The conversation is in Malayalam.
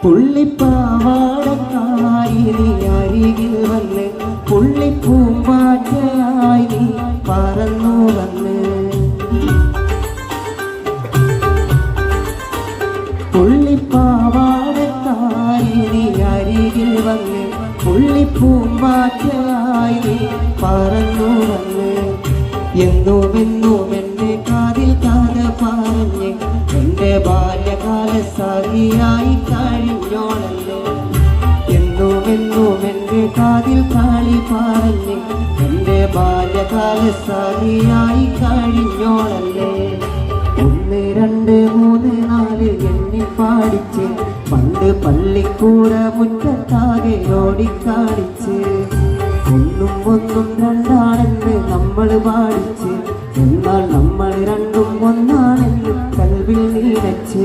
പുള്ളിപ്പാവാടക്കായി നീ അരികിൽ വന്ന് പുള്ളിപ്പൂമ്പാറ്റയായി നീ പറന്നു വന്ന് പുള്ളിപ്പാവാടക്കായി നീ അരികിൽ വന്ന് പുള്ളിപ്പൂമ്പാറ്റയായി നീ പറന്നു വന്ന് എന്നും എന്റെ കാതിൽ കഥ പറഞ്ഞ് എന്റെ ബാല്യകാല സഖിയായി കഴിഞ്ഞോളല്ലേ എന്നും എന്റെ കാതിൽ കളി പറഞ്ഞ് എന്റെ ബാല്യകാല സഖിയായി കഴിഞ്ഞോളല്ലേ 1 2 3 4 എണ്ണി പാടിച്ച് പണ്ട് പള്ളിക്കൂട മുറ്റത്താകെ ഓടിക്കാണിച്ച് ഒന്നും രണ്ടാണെന്ന് നമ്മൾ പാടിച്ച് എന്നാൽ നമ്മൾ രണ്ടും ഒന്നാണെന്ന് കൽവിൽ നീനച്ച്